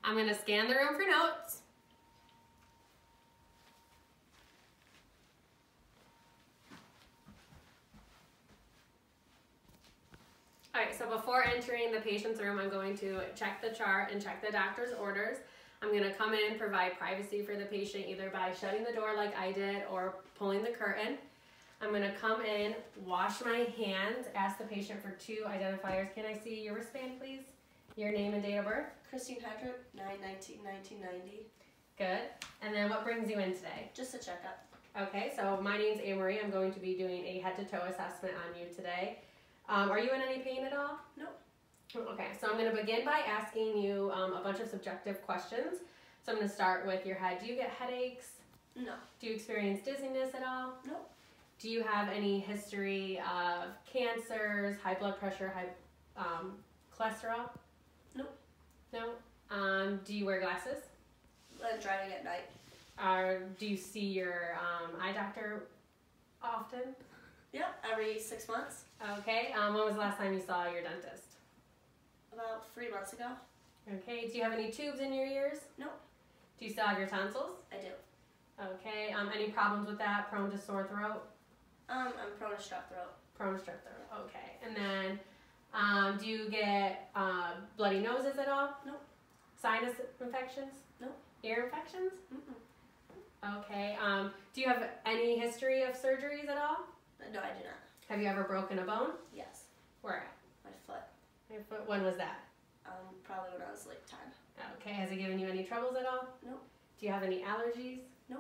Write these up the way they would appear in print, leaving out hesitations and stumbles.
I'm going to scan the room for notes. All right, so before entering the patient's room, I'm going to check the chart and check the doctor's orders. I'm going to come in, provide privacy for the patient either by shutting the door like I did or pulling the curtain. I'm going to come in, wash my hands, ask the patient for 2 identifiers. Can I see your wristband, please? Your name and date of birth? Christine Hedrick, 9/19/1990. Good. And then what brings you in today? Just a checkup. Okay, so my name's Amory. I'm going to be doing a head-to-toe assessment on you today. Are you in any pain at all? No. Okay, so I'm going to begin by asking you a bunch of subjective questions. So I'm going to start with your head. Do you get headaches? No. Do you experience dizziness at all? No. Do you have any history of cancers, high blood pressure, high cholesterol? No. No. Do you wear glasses? I'm driving at night. Do you see your eye doctor often? Yeah, every 6 months. Okay. When was the last time you saw your dentist? About 3 months ago. Okay. Do you have any tubes in your ears? No. Do you still have your tonsils? I do. Okay. Any problems with that? Prone to sore throat? I'm prone to strep throat. Prone to strep throat. Okay. And then, do you get bloody noses at all? No. Sinus infections? No. Ear infections? Mm-mm. Okay. Do you have any history of surgeries at all? No, I do not. Have you ever broken a bone? Yes. Where at? My foot. Your foot. When was that? Probably when I was like 10. Okay. Has it given you any troubles at all? No. Do you have any allergies? No.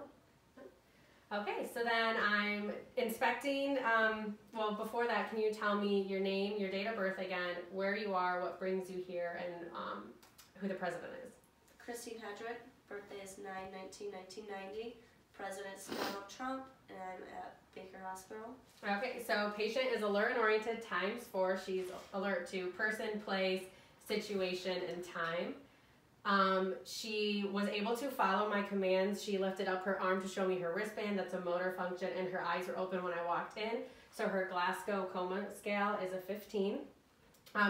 Okay, so then I'm inspecting, well, before that, can you tell me your name, your date of birth again, where you are, what brings you here, and who the president is? Christine Hedrick, birthday is 9/19/1990. President's Donald Trump, and I'm at Baker Hospital. Okay, so patient is alert and oriented ×4. She's alert to person, place, situation, and time. She was able to follow my commands. She lifted up her arm to show me her wristband. That's a motor function, and her eyes were open when I walked in. So her Glasgow Coma scale is a 15.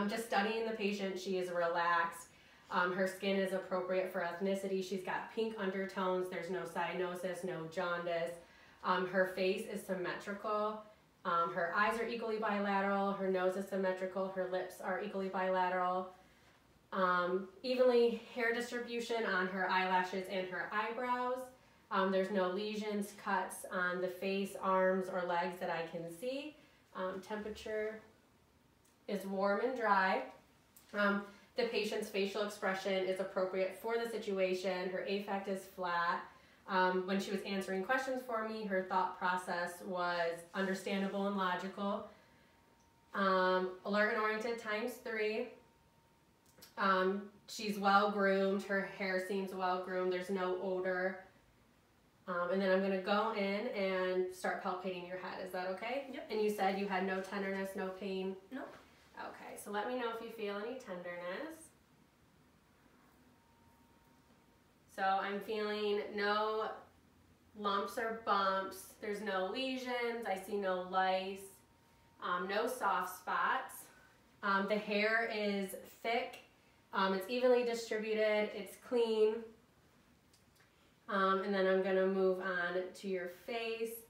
Just studying the patient, she is relaxed. Her skin is appropriate for ethnicity. She's got pink undertones. There's no cyanosis, no jaundice. Her face is symmetrical. Her eyes are equally bilateral. Her nose is symmetrical. Her lips are equally bilateral. Evenly hair distribution on her eyelashes and her eyebrows. There's no lesions, cuts on the face, arms, or legs that I can see. Temperature is warm and dry. The patient's facial expression is appropriate for the situation. Her affect is flat. When she was answering questions for me, her thought process was understandable and logical. Alert and oriented ×3. She's well groomed. Her hair seems well groomed. There's no odor. And then I'm going to go in and start palpating your head. Is that okay? Yep. And you said you had no tenderness, no pain? No. Okay, so let me know if you feel any tenderness. So I'm feeling no lumps or bumps. There's no lesions. I see no lice. No soft spots. The hair is thick. It's evenly distributed. It's clean. And then I'm going to move on to your face.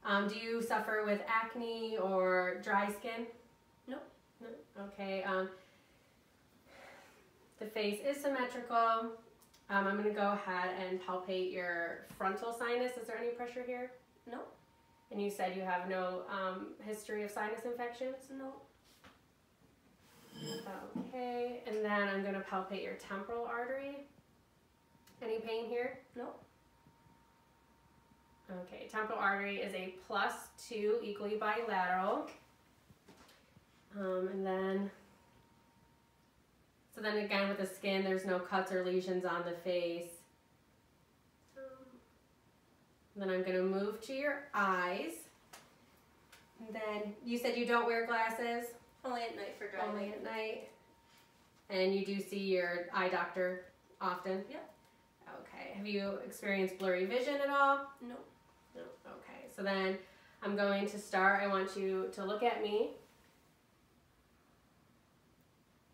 Do you suffer with acne or dry skin? No. No? Okay. The face is symmetrical. I'm going to go ahead and palpate your frontal sinus. Is there any pressure here? No. And you said you have no history of sinus infections? No. Okay, and then I'm going to palpate your temporal artery. Any pain here? No. Okay, temporal artery is a +2, equally bilateral. And then, so then again with the skin, there's no cuts or lesions on the face. Then I'm going to move to your eyes. And then you said you don't wear glasses? Only at night for driving. Only at night. And you do see your eye doctor often? Yep. Okay. Have you experienced blurry vision at all? No. No. Okay. So then I'm going to start. I want you to look at me.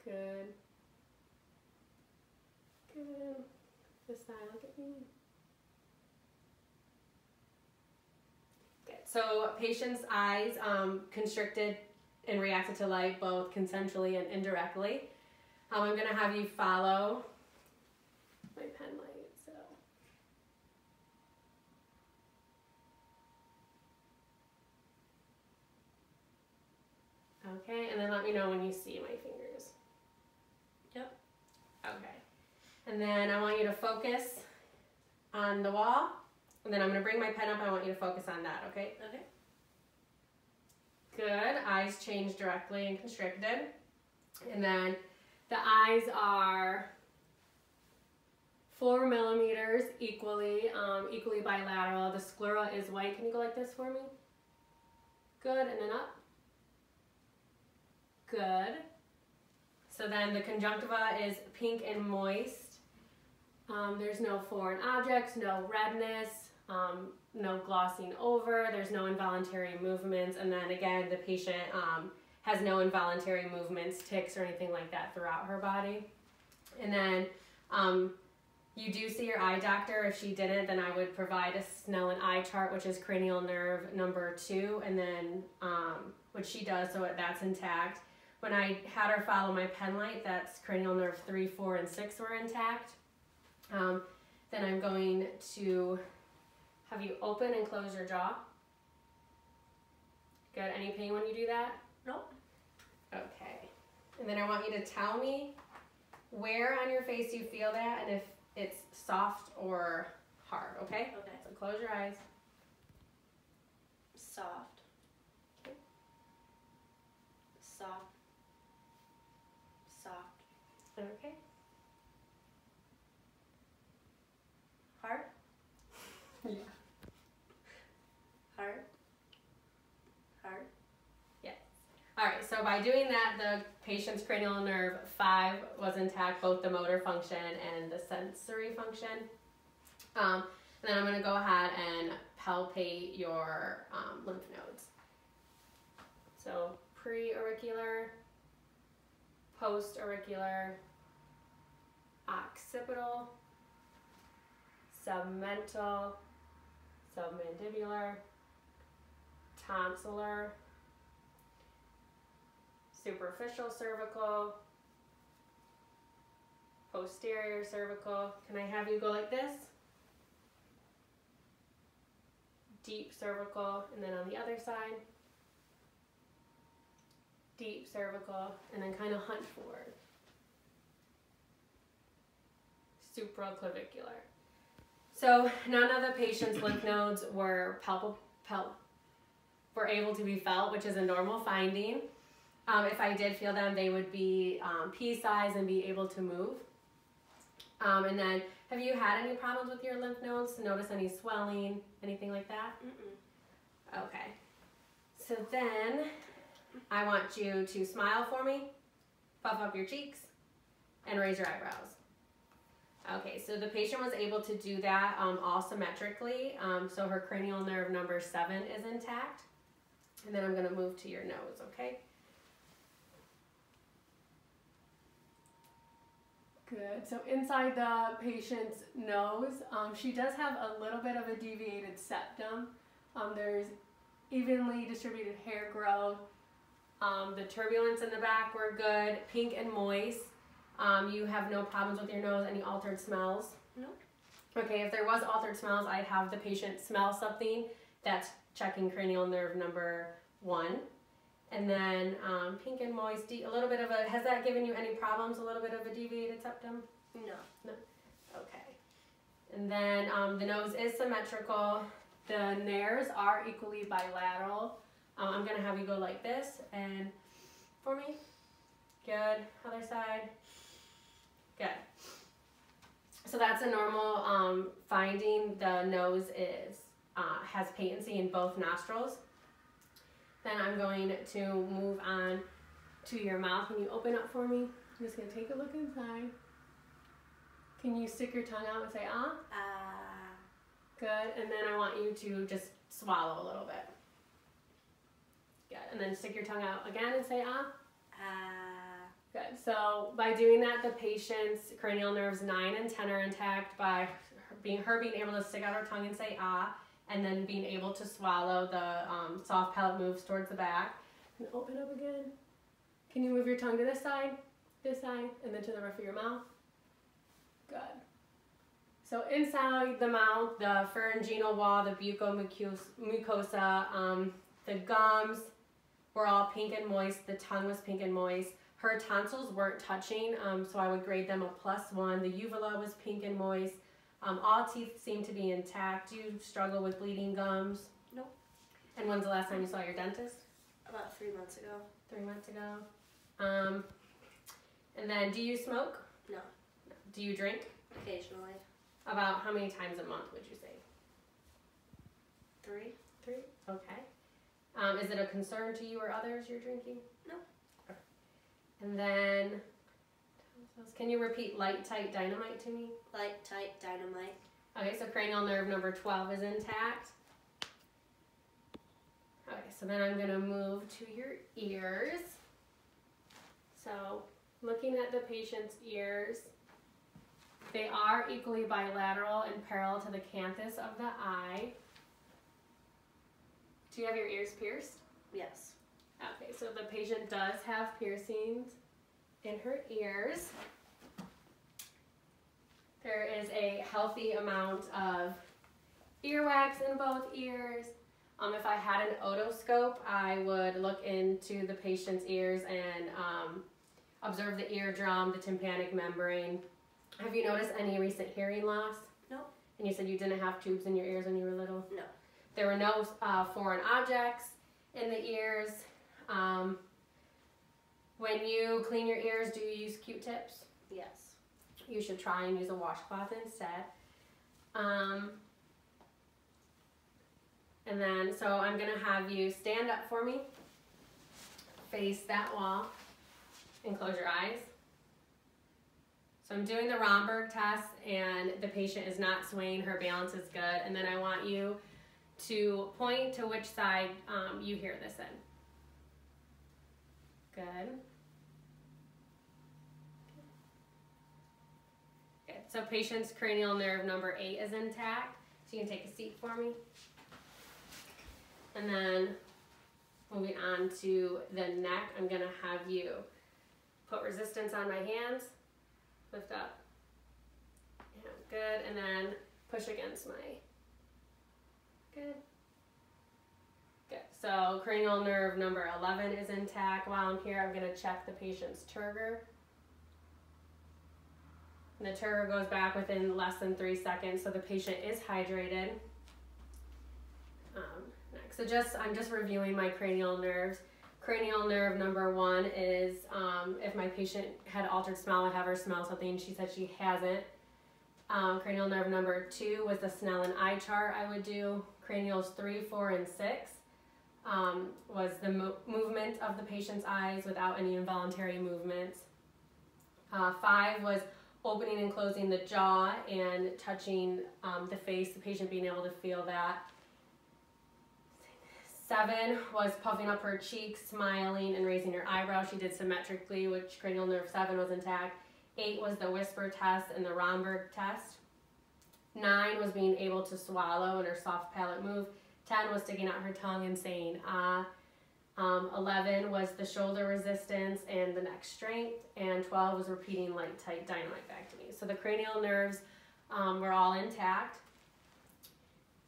Good. Good. This side, look at me. Good. So patient's eyes constricted and reacted to light both consensually and indirectly. I'm going to have you follow my pen light. So. Okay, and then let me know when you see my fingers. Yep. Okay. And then I want you to focus on the wall. And then I'm going to bring my pen up. I want you to focus on that, okay? Okay. Good. Eyes change directly and constricted. And then the eyes are 4 millimeters equally bilateral. The sclera is white. Can you go like this for me? Good. And then up. Good. So then the conjunctiva is pink and moist. There's no foreign objects, no redness, no glossing over, there's no involuntary movements, and then again the patient has no involuntary movements, tics, or anything like that throughout her body. And then you do see your eye doctor. If she didn't, then I would provide a Snellen eye chart, which is cranial nerve number 2, and then which she does, so that's intact. When I had her follow my pen light, that's cranial nerve 3, 4, and 6 were intact. Then I'm going to have you open and close your jaw. Good. Any pain when you do that? Nope. Okay. And then I want you to tell me where on your face you feel that and if it's soft or hard, okay? Okay. So close your eyes. Soft. Okay. Soft. Soft. Okay. Hard. Yeah. Hard. Hard. Yes. All right, so by doing that, the patient's cranial nerve 5 was intact, both the motor function and the sensory function. And then I'm going to go ahead and palpate your lymph nodes. So pre-auricular, post-auricular, occipital, submental, submandibular, tonsillar, superficial cervical, posterior cervical. Can I have you go like this? Deep cervical, and then on the other side, deep cervical, and then kind of hunch forward. Supraclavicular. So none of the patient's lymph nodes were able to be felt, which is a normal finding. If I did feel them, they would be pea-sized and be able to move. And then, have you had any problems with your lymph nodes? Notice any swelling, anything like that? Mm-mm. Okay. So then, I want you to smile for me, puff up your cheeks, and raise your eyebrows. Okay, so the patient was able to do that all symmetrically. So her cranial nerve number 7 is intact. And then I'm going to move to your nose, okay? Good. So inside the patient's nose, she does have a little bit of a deviated septum. There's evenly distributed hair growth. The turbulence in the back were good, pink and moist. You have no problems with your nose, any altered smells? Nope. Okay, if there was altered smells, I'd have the patient smell something that's checking cranial nerve number 1. And then pink and moist, a little bit of a, has that given you any problems, a little bit of a deviated septum? No. No. Okay. And then the nose is symmetrical. The nares are equally bilateral. I'm going to have you go like this and for me. Good. Other side. Good. So that's a normal finding. The nose has patency in both nostrils. Then I'm going to move on to your mouth. Can you open up for me? I'm just going to take a look inside. Can you stick your tongue out and say, ah? Good. And then I want you to just swallow a little bit. Good. And then stick your tongue out again and say, ah? Good. So by doing that, the patient's cranial nerves 9 and 10 are intact by being able to stick out her tongue and say ah, and then being able to swallow. The soft palate moves towards the back. And open up again. Can you move your tongue to this side, and then to the roof of your mouth? Good. So inside the mouth, the pharyngeal wall, the mucosa, the gums were all pink and moist. The tongue was pink and moist. Her tonsils weren't touching, so I would grade them a +1. The uvula was pink and moist. All teeth seem to be intact. Do you struggle with bleeding gums? Nope. And when's the last time you saw your dentist? About 3 months ago. 3 months ago. And then, do you smoke? No. Do you drink? Occasionally. About how many times a month would you say? 3. 3? Okay. Is it a concern to you or others you're drinking? No. Okay. And then, can you repeat light, tight, dynamite to me? Light, tight, dynamite. Okay, so cranial nerve number 12 is intact. Okay, so then I'm going to move to your ears. So, looking at the patient's ears, they are equally bilateral and parallel to the canthus of the eye. Do you have your ears pierced? Yes. Okay, so the patient does have piercings in her ears. There is a healthy amount of earwax in both ears. If I had an otoscope, I would look into the patient's ears and observe the eardrum, the tympanic membrane. Have you noticed any recent hearing loss? No. And you said you didn't have tubes in your ears when you were little? No. There were no foreign objects in the ears. When you clean your ears, do you use Q-tips? Yes. You should try and use a washcloth instead. And then, so I'm going to have you stand up for me, face that wall, and close your eyes. So I'm doing the Romberg test, and the patient is not swaying, her balance is good, and then I want you to point to which side you hear this in. Good. Good. So patient's cranial nerve number 8 is intact, so you can take a seat for me. And then moving on to the neck, I'm going to have you put resistance on my hands, lift up, yeah, good, and then push against my, good. Good, so cranial nerve number 11 is intact. While I'm here, I'm going to check the patient's turgor. And the turgor goes back within less than 3 seconds, so the patient is hydrated. So I'm just reviewing my cranial nerves. Cranial nerve number 1 is if my patient had altered smell, I'd have her smell something. She said she hasn't. Cranial nerve number 2 was the Snellen eye chart I would do. Cranials 3, 4, and 6 was the movement of the patient's eyes without any involuntary movements. 5 was opening and closing the jaw and touching the face, the patient being able to feel that. 7 was puffing up her cheeks, smiling, and raising her eyebrow. She did symmetrically, which cranial nerve 7 was intact. 8 was the whisper test and the Romberg test. 9 was being able to swallow and her soft palate move. 10 was sticking out her tongue and saying ah. 11 was the shoulder resistance and the neck strength. And 12 was repeating light, tight, dynamite back to me. So the cranial nerves were all intact.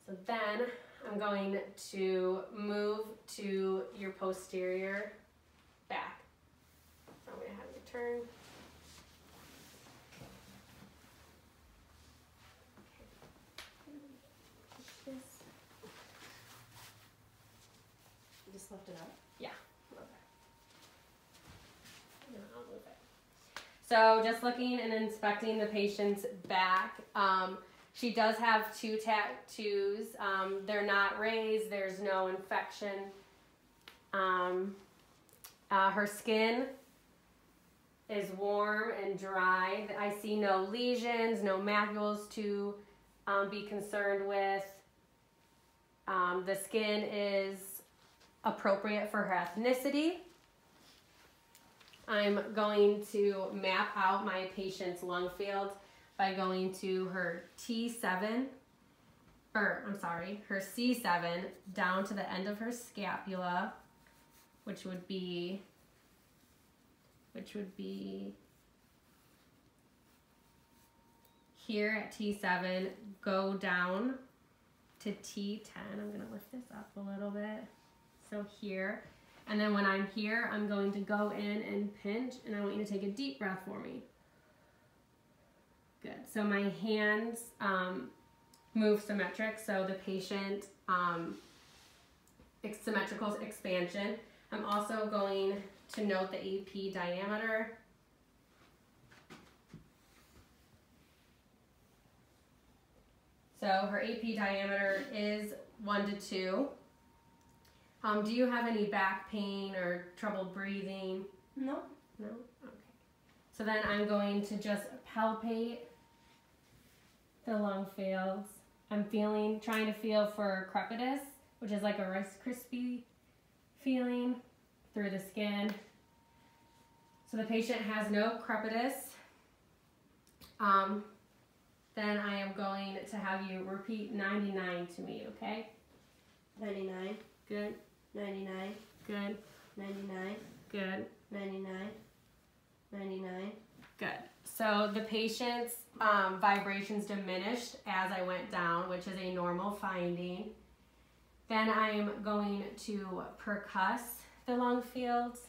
So then I'm going to move to your posterior back. So I'm going to have you turn. Okay. This. You just lift it up? Yeah. Okay. No, I'll move it. So just looking and inspecting the patient's back. She does have 2 tattoos. They're not raised. There's no infection. Her skin is warm and dry. I see no lesions, no macules to be concerned with. The skin is appropriate for her ethnicity. I'm going to map out my patient's lung fields by going to her T7, her C7 down to the end of her scapula, which would be here at T7, go down to T10. I'm gonna lift this up a little bit. So here, and then when I'm here, I'm going to go in and pinch, and I want you to take a deep breath for me. Good. So my hands move symmetric, so the patient symmetrical expansion. I'm also going to note the AP diameter. So her AP diameter is 1 to 2. Do you have any back pain or trouble breathing? No. No? Okay. So then I'm going to just palpate the lung fields. I'm trying to feel for crepitus, which is like a Rice Krispie feeling through the skin. So the patient has no crepitus. Then I am going to have you repeat 99 to me, okay? 99. Good. 99. Good. 99. Good. 99. 99. Good. So the patient's vibrations diminished as I went down, which is a normal finding. Then I am going to percuss the lung fields.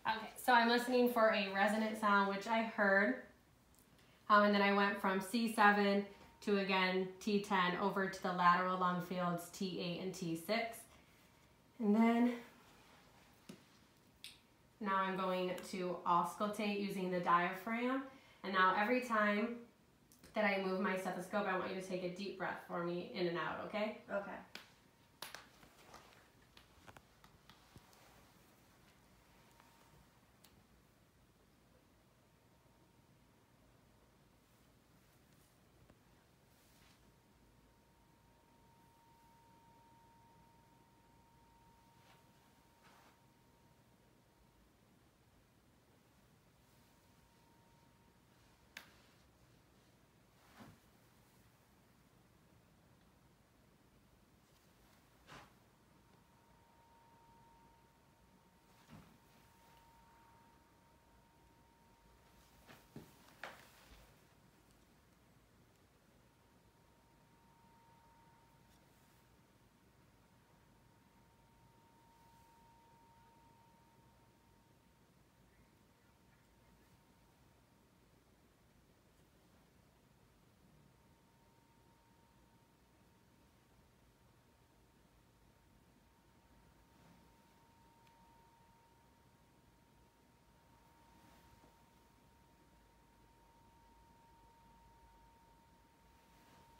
Okay, so I'm listening for a resonant sound, which I heard. And then I went from C7 to, again, T10 over to the lateral lung fields, T8 and T6. And then now I'm going to auscultate using the diaphragm. And now every time that I move my stethoscope, I want you to take a deep breath for me in and out, okay? Okay.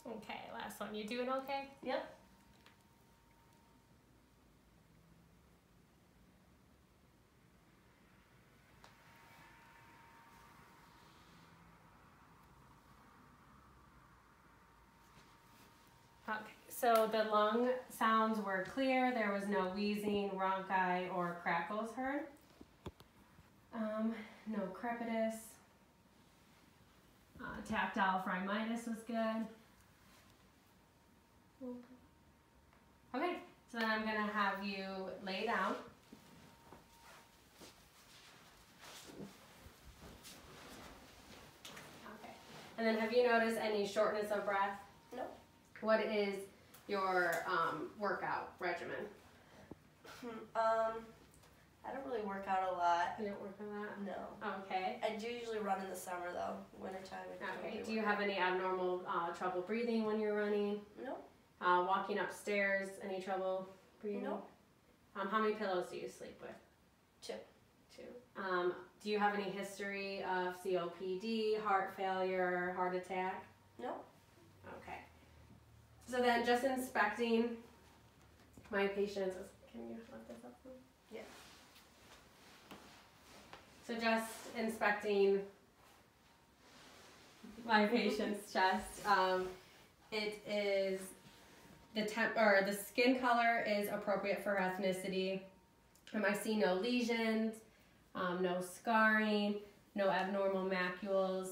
Okay, last one. You doing okay? Yep. Okay, so the lung sounds were clear. There was no wheezing, rhonchi, or crackles heard. No crepitus. Tactile phrymitis was good. Okay, so then I'm gonna have you lay down. Okay, and then have you noticed any shortness of breath? No. What is your workout regimen? I don't really work out a lot. You don't work on that? No. Okay. I do usually run in the summer though. Wintertime. Okay. Do you have any abnormal trouble breathing when you're running? No. Walking upstairs, any trouble breathing? No. How many pillows do you sleep with? 2. 2. Do you have any history of COPD, heart failure, heart attack? No. Okay. So then just inspecting my patients. Can you lift this up for me? Yeah. So just inspecting my patient's chest. It is the skin color is appropriate for ethnicity. I see no lesions, no scarring, no abnormal macules.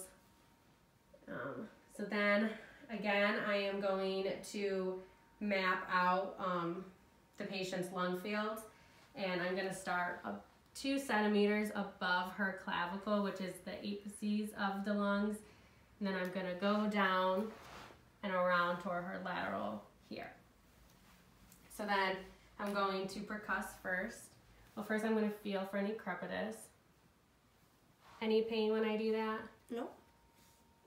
So then again, I am going to map out the patient's lung fields, and I'm going to start 2 centimeters above her clavicle, which is the apices of the lungs. And then I'm going to go down and around toward her lateral here. So then I'm going to percuss first. Well, first I'm going to feel for any crepitus. Any pain when I do that? No.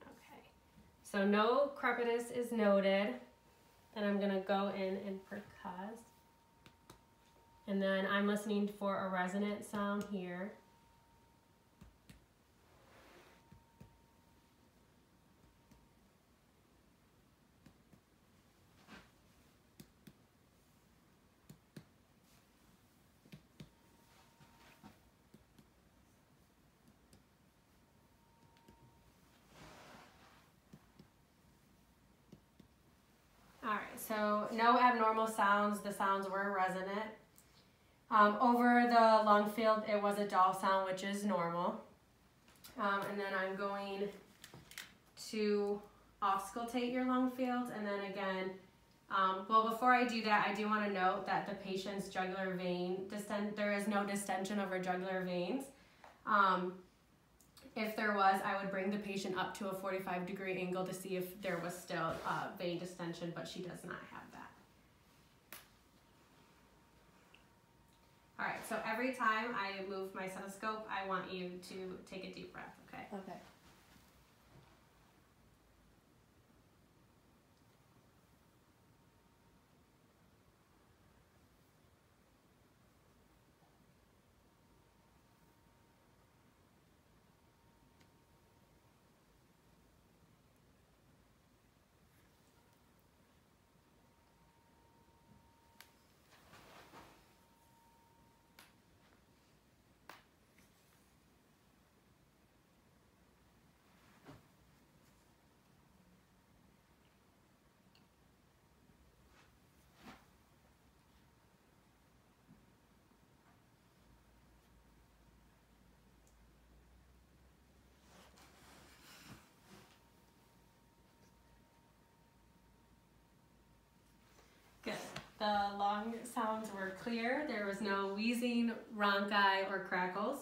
Okay. So no crepitus is noted. Then I'm going to go in and percuss. And then I'm listening for a resonant sound here. Alright, so no abnormal sounds. The sounds were resonant. Over the lung field, it was a dull sound, which is normal. And then I'm going to auscultate your lung fields. And then again, well, before I do that, I do want to note that the patient's jugular vein, there is no distension over jugular veins. If there was, I would bring the patient up to a 45-degree angle to see if there was still vein distension, but she does not have that. All right, so every time I move my stethoscope, I want you to take a deep breath, okay? Okay. Good. The lung sounds were clear. There was no wheezing, rhonchi, or crackles.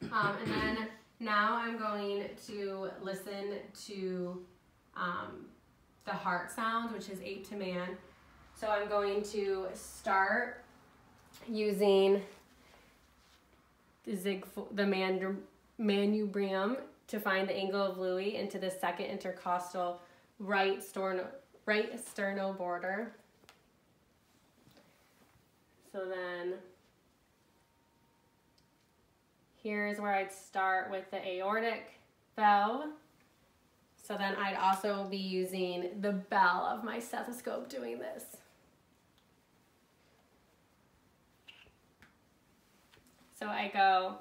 And then now I'm going to listen to the heart sound, which is 8 to man. So I'm going to start using the manubrium to find the angle of Louis into the second intercostal right sternal border. So then here's where I'd start with the aortic valve. So then I'd also be using the bell of my stethoscope doing this. So I go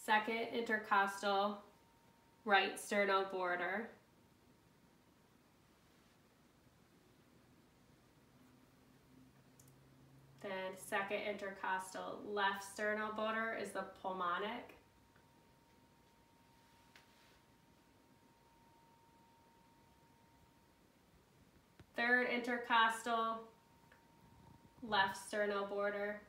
second intercostal right sternal border. Then second intercostal left sternal border is the pulmonic. Third intercostal left sternal border.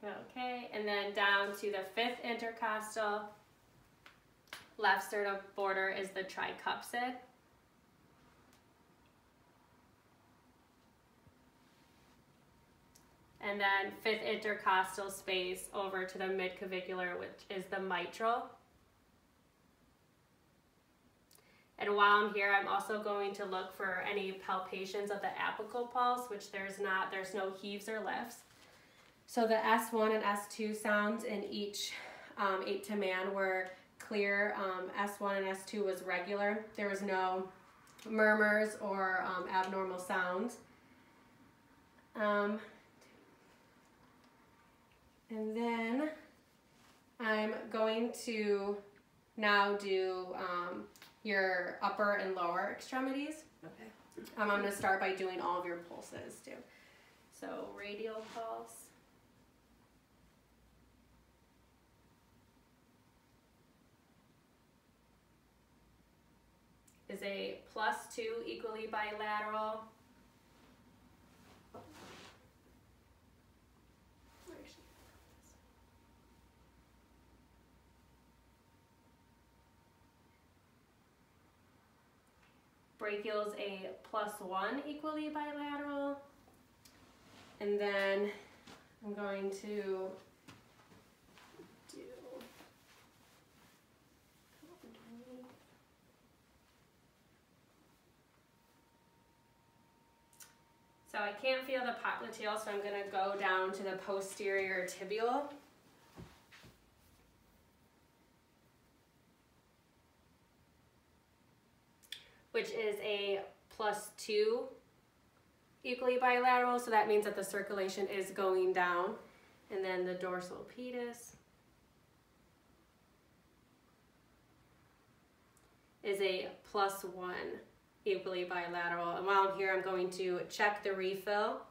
Okay, and then down to the fifth intercostal left sternum border is the tricuspid. And then fifth intercostal space over to the midclavicular, which is the mitral. And while I'm here, I'm also going to look for any palpations of the apical pulse, which there's no heaves or lifts. So the S1 and S2 sounds in each 8 to man were clear. S1 and S2 was regular. There was no murmurs or abnormal sounds. And then I'm going to now do your upper and lower extremities. Okay. I'm going to start by doing all of your pulses too. So radial pulse. Is a +2 equally bilateral. Brachial is a +1 equally bilateral. And then I'm going to do so I can't feel the popliteal, so I'm going to go down to the posterior tibial. Which is a +2 equally bilateral, so that means that the circulation is going down. And then the dorsal pedis is a +1 equally bilateral. And while I'm here, I'm going to check the refill.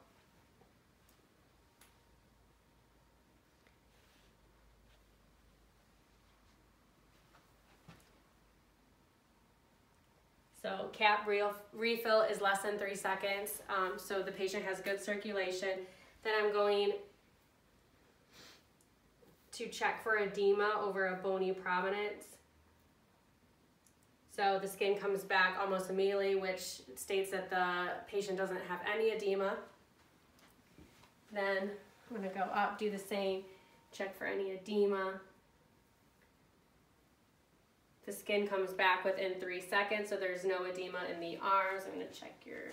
So cap refill is less than 3 seconds, so the patient has good circulation. Then I'm going to check for edema over a bony prominence. So the skin comes back almost immediately, which states that the patient doesn't have any edema. Then I'm going to go up, do the same, check for any edema. The skin comes back within 3 seconds, so there's no edema in the arms. I'm going to check your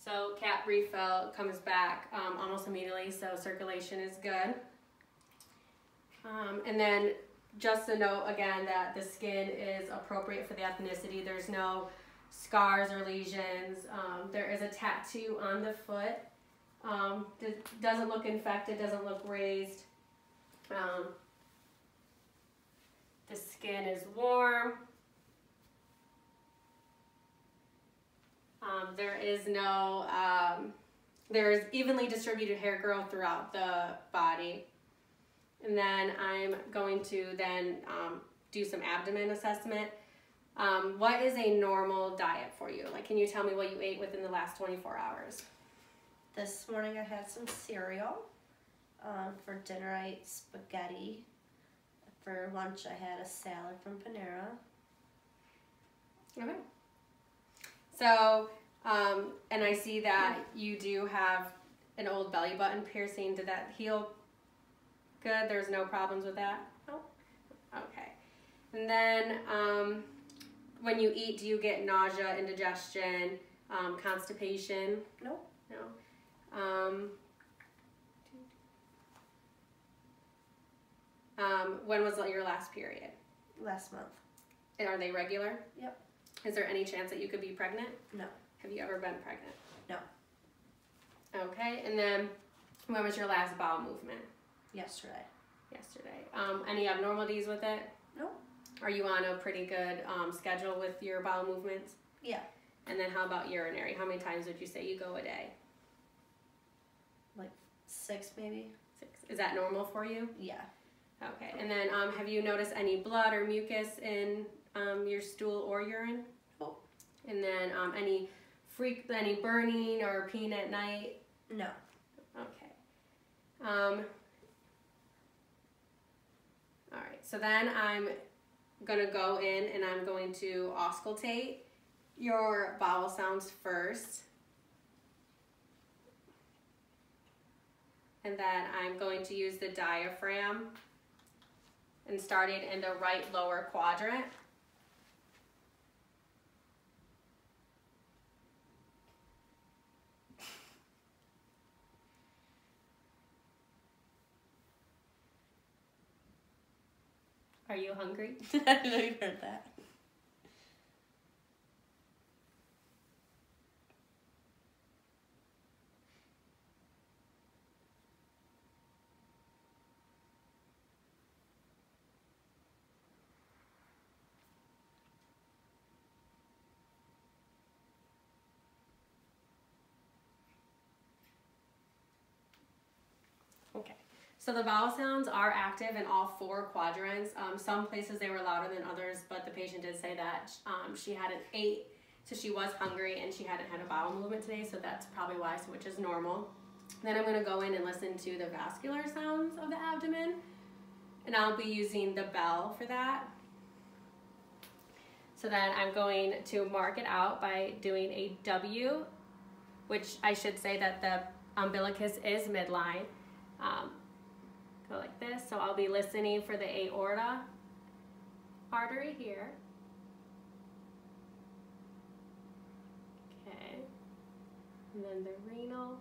So cap refill comes back almost immediately, so circulation is good. And then just a note again that the skin is appropriate for the ethnicity. There's no scars or lesions. There is a tattoo on the foot. Doesn't look infected, doesn't look raised. The skin is warm. There's evenly distributed hair growth throughout the body. And then I'm going to then do some abdomen assessment. What is a normal diet for you? Like, can you tell me what you ate within the last 24 hours? This morning I had some cereal. For dinner I ate spaghetti. For lunch I had a salad from Panera. Okay. So, and I see that you do have an old belly button piercing. Did that heal good? There's no problems with that? No? Okay. And then, when you eat, do you get nausea, indigestion, constipation? No. No. When was your last period? Last month. And are they regular? Yep. Is there any chance that you could be pregnant? No. Have you ever been pregnant? No. Okay, and then when was your last bowel movement? Yesterday. Yesterday. Any abnormalities with it? No. Are you on a pretty good schedule with your bowel movements? Yeah. And then how about urinary? How many times would you say you go a day? Like 6 maybe. 6. Is that normal for you? Yeah. Okay, and then have you noticed any blood or mucus in your stool or urine? No. And then any any burning or peeing at night? No. Okay. All right, so then I'm gonna go in and I'm going to auscultate your vowel sounds first. And then I'm going to use the diaphragm and starting in the right lower quadrant. Are you hungry? I know you heard that. Okay, so the vowel sounds are active in all 4 quadrants. Some places they were louder than others, but the patient did say that she hadn't ate, so she was hungry and she hadn't had a bowel movement today, so that's probably why, which is normal. Then I'm going to go in and listen to the vascular sounds of the abdomen, and I'll be using the bell for that. So then I'm going to mark it out by doing a W, which I should say that the umbilicus is midline. Go like this, so I'll be listening for the aorta artery here. Okay, and then the renal.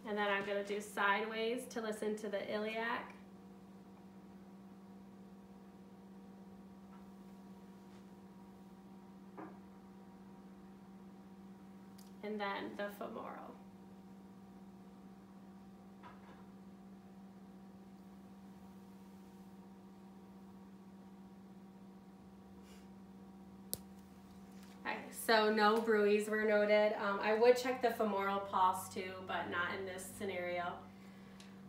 And then I'm going to do sideways to listen to the iliac. And then the femoral. Okay, so no bruits were noted. I would check the femoral pulse too, but not in this scenario.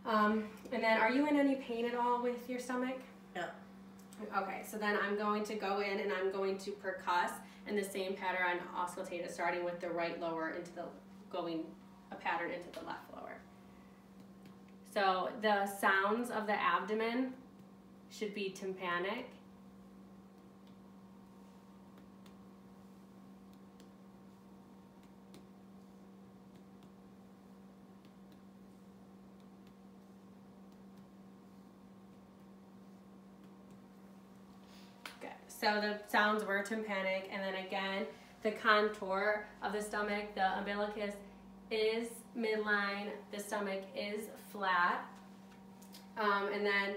And then are you in any pain at all with your stomach? No. Okay, so then I'm going to go in and I'm going to percuss in the same pattern auscultated, starting with the right lower into the, going a pattern into the left lower. So the sounds of the abdomen should be tympanic. So the sounds were tympanic, and then again, the contour of the stomach, the umbilicus is midline, the stomach is flat, and then,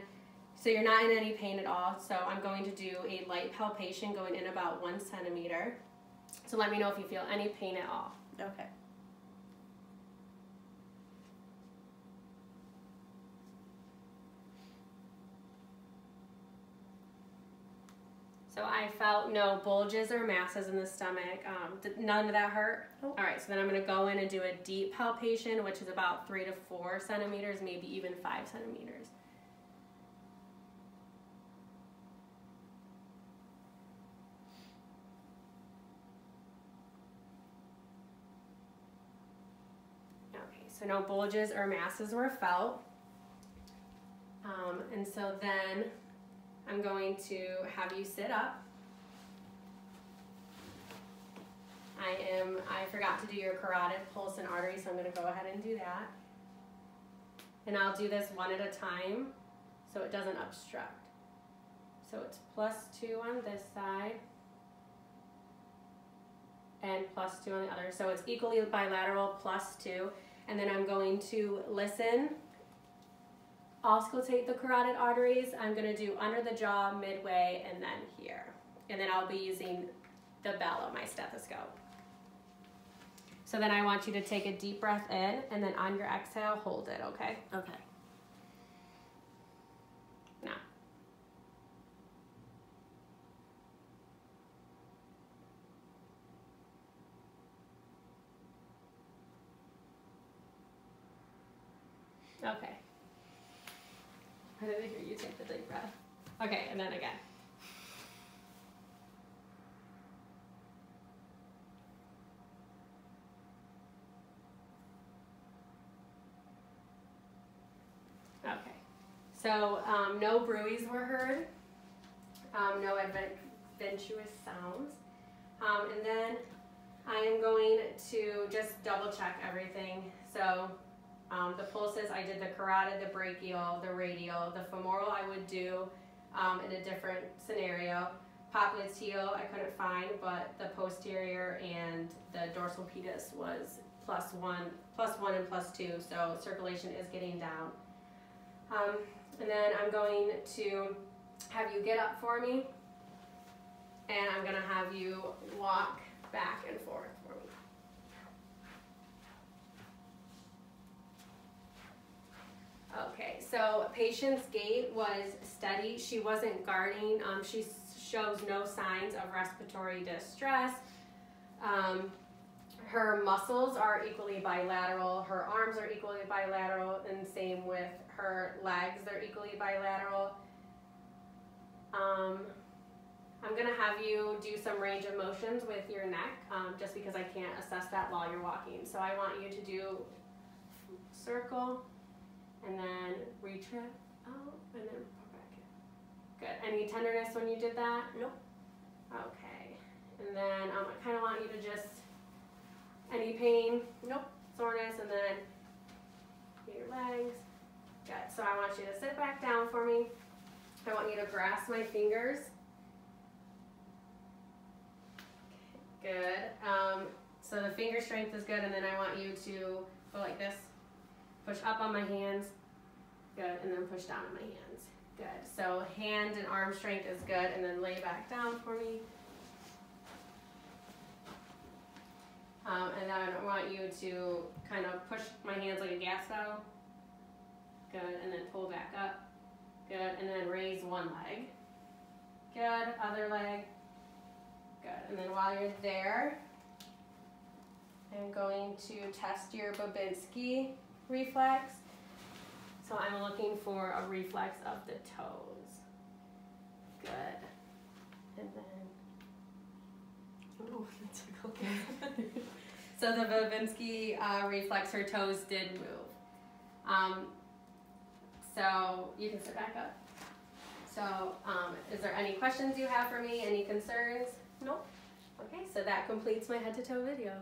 so you're not in any pain at all, so I'm going to do a light palpation going in about 1 centimeter. So let me know if you feel any pain at all. Okay. So I felt no bulges or masses in the stomach. None of that hurt? Nope. All right, so then I'm gonna go in and do a deep palpation, which is about 3 to 4 centimeters, maybe even 5 centimeters. Okay, so no bulges or masses were felt. And so then I'm going to have you sit up. I forgot to do your carotid pulse and artery, so I'm going to go ahead and do that. And I'll do this one at a time so it doesn't obstruct. So it's +2 on this side and +2 on the other. So it's equally bilateral, +2. And then I'm going to listen, auscultate the carotid arteries. I'm going to do under the jaw, midway, and then here. And then I'll be using the bell of my stethoscope. So then I want you to take a deep breath in, and then on your exhale, hold it, okay? Okay. Now. Okay. I didn't hear you take the deep breath. Okay, and then again. Okay, so no bruits were heard, no adventitious sounds, and then I am going to just double check everything. So the pulses, I did the carotid, the brachial, the radial, the femoral I would do in a different scenario. Popliteal I couldn't find, but the posterior and the dorsal pedis was +1 and +2, so circulation is getting down. And then I'm going to have you get up for me, and I'm going to have you walk back and forth for me. Okay, so patient's gait was steady. She wasn't guarding. She shows no signs of respiratory distress. Her muscles are equally bilateral. Her arms are equally bilateral, and same with her legs. They're equally bilateral. I'm going to have you do some range of motions with your neck, just because I can't assess that while you're walking. So I want you to do circle, and then retrip out, and then pull back in. Good. Any tenderness when you did that? Nope. Okay. And then I kind of want you to just, any pain? Nope. Soreness, and then your legs. Good. So I want you to sit back down for me. I want you to grasp my fingers. Good. So the finger strength is good, and then I want you to go like this. Push up on my hands. Good. And then push down on my hands. Good. So hand and arm strength is good, and then lay back down for me. And then I want you to kind of push my hands like a gas pedal. Good. And then pull back up. Good. And then raise one leg. Good. Other leg. Good. And then while you're there, I'm going to test your Babinski reflex. So I'm looking for a reflex of the toes. Good. And then, oh, that's okay. so the Babinski reflex, her toes did move. So you can sit back up. So is there any questions you have for me? Any concerns? Nope. Okay, so that completes my head to toe video.